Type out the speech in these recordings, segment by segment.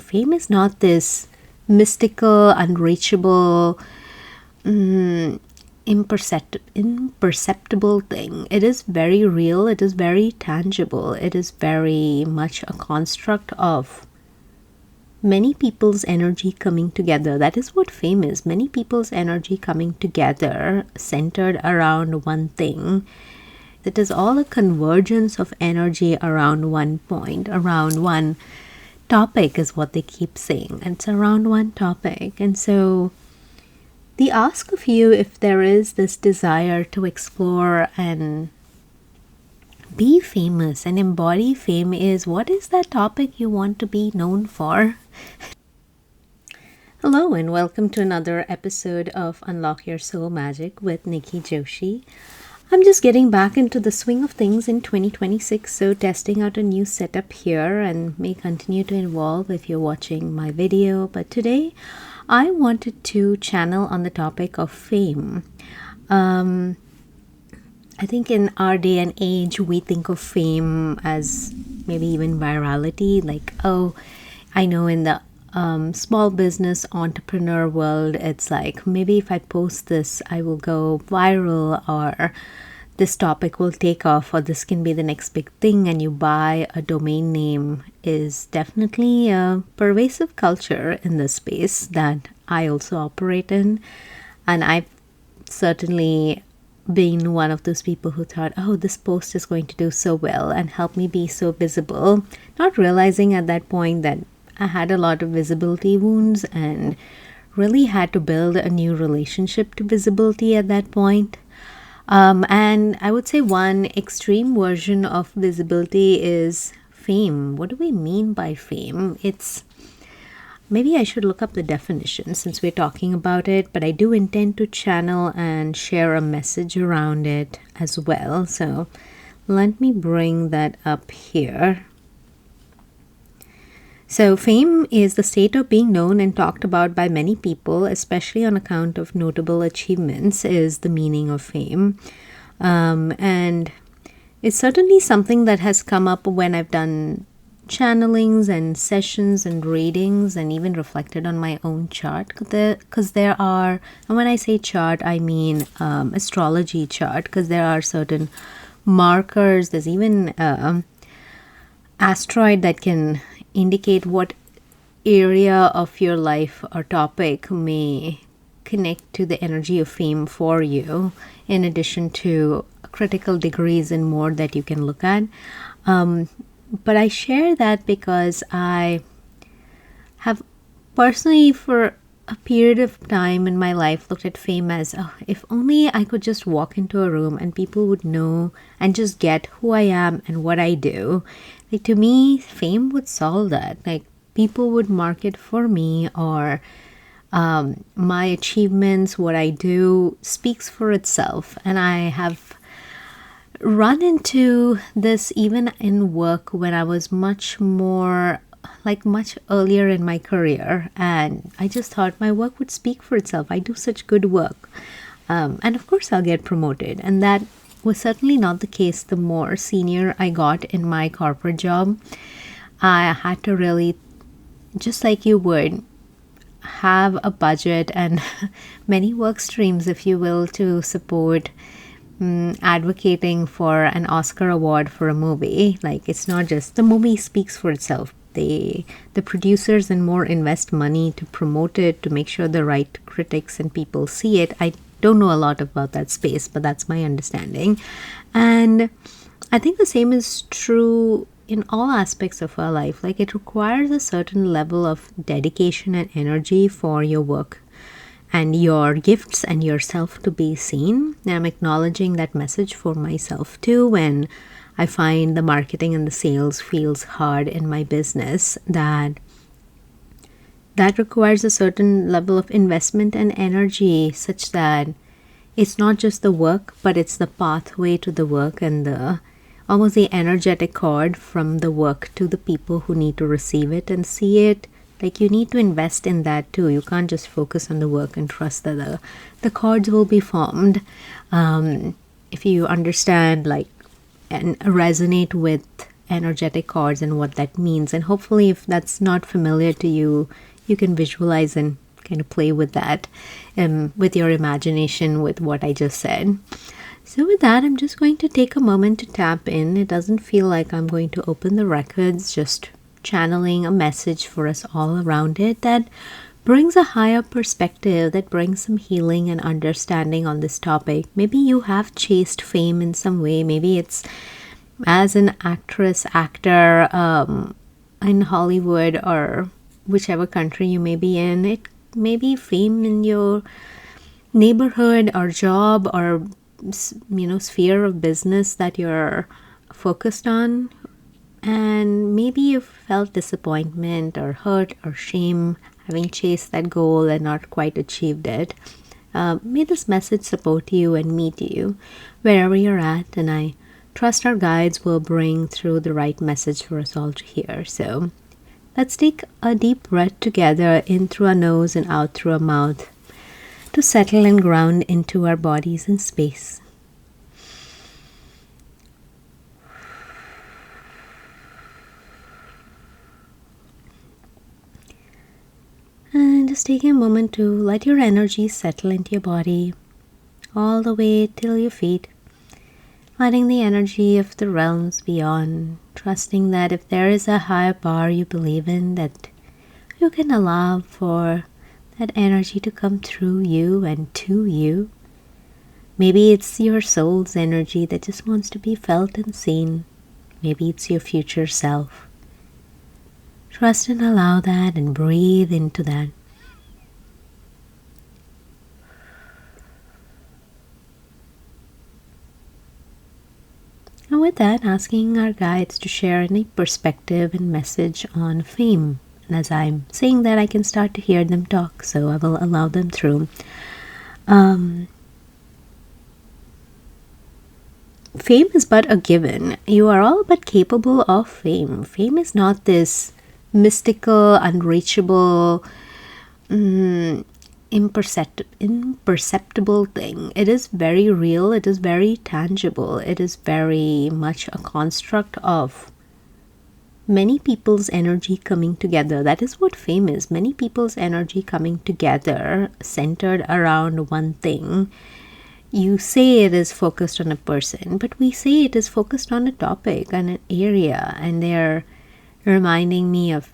fame is not this mystical, unreachable, imperceptible thing. It is very real. It is very tangible. It is very much a construct of many people's energy coming together. That is what fame is. Many people's energy coming together, centered around one thing. It is all a convergence of energy around one point, around one topic is what they keep saying. And it's around one topic. And so the ask of you, if there is this desire to explore and be famous and embody fame, is what is that topic you want to be known for? Hello and welcome to another episode of Unlock Your Soul Magic with Nikki Joshi. I'm just getting back into the swing of things in 2026, so testing out a new setup here and may continue to evolve if you're watching my video. But today I wanted to channel on the topic of fame. I think in our day and age, we think of fame as maybe even virality. Like, oh, I know in the small business entrepreneur world, it's like, maybe if I post this, I will go viral, or this topic will take off, or this can be the next big thing, and you buy a domain name is definitely a pervasive culture in this space that I also operate in. And I've certainly been one of those people who thought, oh, this post is going to do so well and help me be so visible, not realizing at that point that I had a lot of visibility wounds and really had to build a new relationship to visibility at that point. And I would say one extreme version of visibility is fame. What do we mean by fame? Maybe I should look up the definition since we're talking about it, but I do intend to channel and share a message around it as well. So let me bring that up here. So fame is the state of being known and talked about by many people, especially on account of notable achievements, is the meaning of fame. And it's certainly something that has come up when I've done channelings and sessions and readings, and even reflected on my own chart. Because there are, and when I say chart, I mean astrology chart, because there are certain markers. There's even asteroid that can indicate what area of your life or topic may connect to the energy of fame for you, in addition to critical degrees and more that you can look at. But I share that because I have personally, for a period of time in my life, looked at fame as, oh, if only I could just walk into a room and people would know and just get who I am and what I do. Like, to me, fame would solve that. Like, people would market for me, or my achievements, what I do speaks for itself. And I have run into this even in work when I was much earlier in my career, and I just thought my work would speak for itself. I do such good work, and of course I'll get promoted. And that was certainly not the case the more senior I got in my corporate job. I had to really, just like you would, have a budget and many work streams, if you will, to support advocating for an Oscar award for a movie. Like, it's not just the movie speaks for itself. The producers and more invest money to promote it, to make sure the right critics and people see it. I don't know a lot about that space, but that's my understanding. And I think the same is true in all aspects of our life. Like, it requires a certain level of dedication and energy for your work and your gifts and yourself to be seen. And I'm acknowledging that message for myself too, when I find the marketing and the sales feels hard in my business, that requires a certain level of investment and energy, such that it's not just the work, but it's the pathway to the work and almost the energetic cord from the work to the people who need to receive it and see it. Like, you need to invest in that too. You can't just focus on the work and trust that the cords will be formed. If you understand, like, and resonate with energetic cards and what that means. And hopefully, if that's not familiar to you, you can visualize and kind of play with that with your imagination with what I just said. So with that, I'm just going to take a moment to tap in. It doesn't feel like I'm going to open the records, just channeling a message for us all around it that brings a higher perspective, that brings some healing and understanding on this topic. Maybe you have chased fame in some way. Maybe it's as an actress, actor in Hollywood or whichever country you may be in. It may be fame in your neighborhood or job or sphere of business that you're focused on. And maybe you felt disappointment or hurt or shame having chased that goal and not quite achieved it. May this message support you and meet you wherever you're at, and I trust our guides will bring through the right message for us all to hear. So let's take a deep breath together, in through our nose and out through our mouth, to settle and ground into our bodies in space. And just taking a moment to let your energy settle into your body all the way till your feet, letting the energy of the realms beyond, trusting that if there is a higher power you believe in, that you can allow for that energy to come through you and to you. Maybe it's your soul's energy that just wants to be felt and seen. Maybe it's your future self. Trust and allow that and breathe into that. And with that, asking our guides to share any perspective and message on fame. And as I'm saying that, I can start to hear them talk, so I will allow them through. Fame is but a given. You are all but capable of fame. Fame is not this mystical, unreachable, imperceptible thing. It is very real. It is very tangible. It is very much a construct of many people's energy coming together. That is what fame is. Many people's energy coming together, centered around one thing. You say it is focused on a person, but we say it is focused on a topic and an area, and they're reminding me of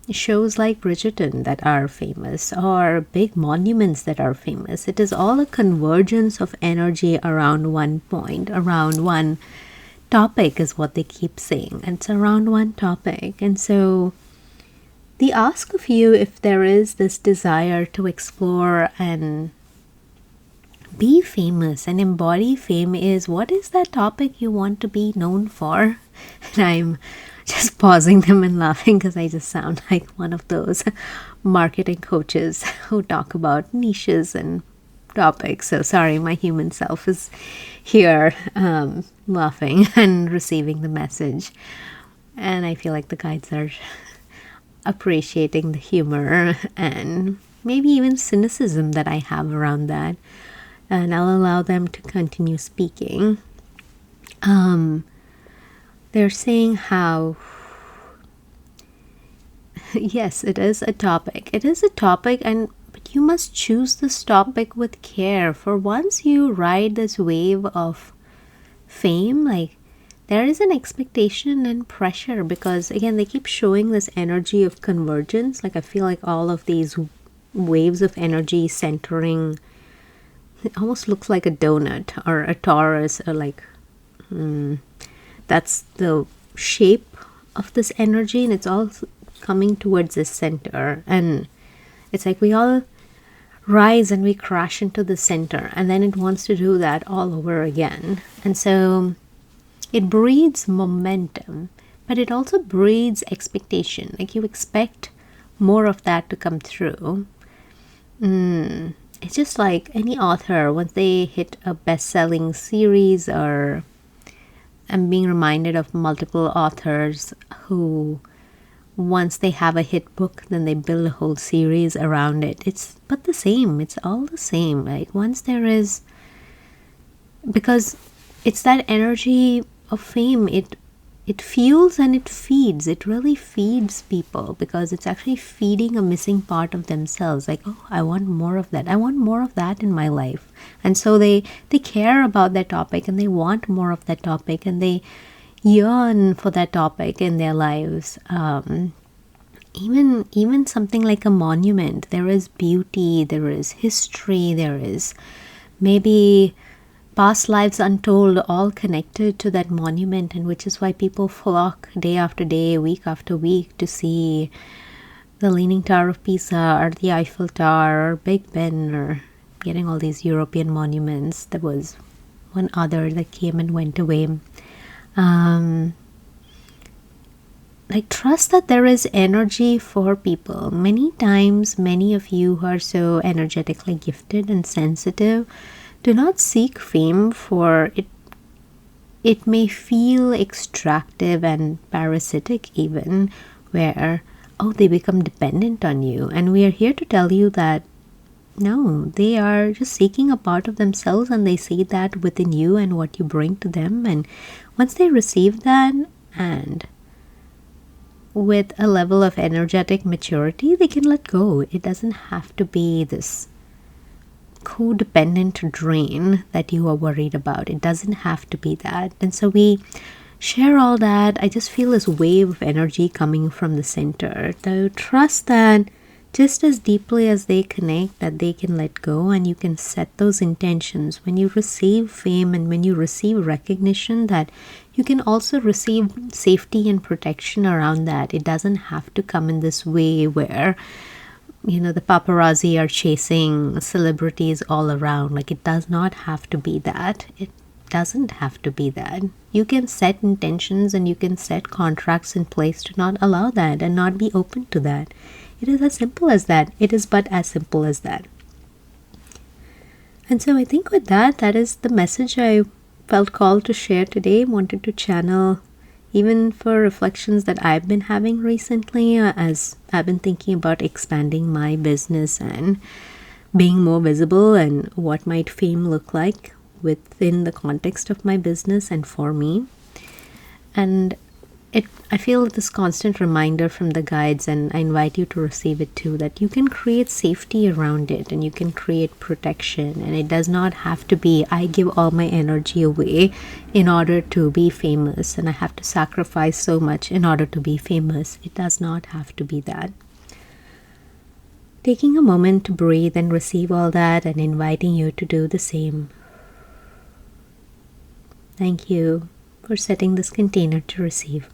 shows like Bridgerton that are famous, or big monuments that are famous. It is all a convergence of energy around one point, around one topic is what they keep saying. And it's around one topic. And so the ask of you, if there is this desire to explore and be famous and embody fame, is what is that topic you want to be known for? And I'm just pausing them and laughing because I just sound like one of those marketing coaches who talk about niches and topics. So sorry, my human self is here laughing and receiving the message. And I feel like the guides are appreciating the humor and maybe even cynicism that I have around that. And I'll allow them to continue speaking. They're saying how, yes, it is a topic. It is a topic, but you must choose this topic with care. For once you ride this wave of fame, like, there is an expectation and pressure, because again, they keep showing this energy of convergence. Like, I feel like all of these waves of energy centering, it almost looks like a donut or a torus, or like that's the shape of this energy, and it's all coming towards this center. And it's like we all rise and we crash into the center, and then it wants to do that all over again. And so it breeds momentum, but it also breeds expectation. Like, you expect more of that to come through. It's just like any author, once they hit a best-selling series, or I'm being reminded of multiple authors who, once they have a hit book, then they build a whole series around it. It's but the same. It's all the same. Like, once there is, because it's that energy of fame, it it fuels and it feeds. It really feeds people because it's actually feeding a missing part of themselves. Like, oh, I want more of that. I want more of that in my life. And so they care about that topic and they want more of that topic and they yearn for that topic in their lives. Even something like a monument, there is beauty, there is history, there is maybe past lives untold, all connected to that monument, and which is why people flock day after day, week after week to see the Leaning Tower of Pisa or the Eiffel Tower or Big Ben or getting all these European monuments. There was one other that came and went away. Like, trust that there is energy for people. Many times, many of you who are so energetically gifted and sensitive do not seek fame for it. It may feel extractive and parasitic even, where, oh, they become dependent on you. And we are here to tell you that no, they are just seeking a part of themselves and they see that within you and what you bring to them. And once they receive that, and with a level of energetic maturity, they can let go. It doesn't have to be this codependent drain that you are worried about. It doesn't have to be that. And so we share all that. I just feel this wave of energy coming from the center. So trust that just as deeply as they connect, that they can let go, and you can set those intentions. When you receive fame and when you receive recognition, that you can also receive safety and protection around that. It doesn't have to come in this way where, you know, the paparazzi are chasing celebrities all around. Like, it does not have to be that. It doesn't have to be that. You can set intentions and you can set contracts in place to not allow that and not be open to that. It is as simple as that. It is but as simple as that. And so I think with that, that is the message I felt called to share today. Wanted to channel even for reflections that I've been having recently as I've been thinking about expanding my business and being more visible, and what might fame look like within the context of my business and for me. And I feel this constant reminder from the guides, and I invite you to receive it too, that you can create safety around it and you can create protection. And it does not have to be, I give all my energy away in order to be famous and I have to sacrifice so much in order to be famous. It does not have to be that. Taking a moment to breathe and receive all that, and inviting you to do the same. Thank you for setting this container to receive.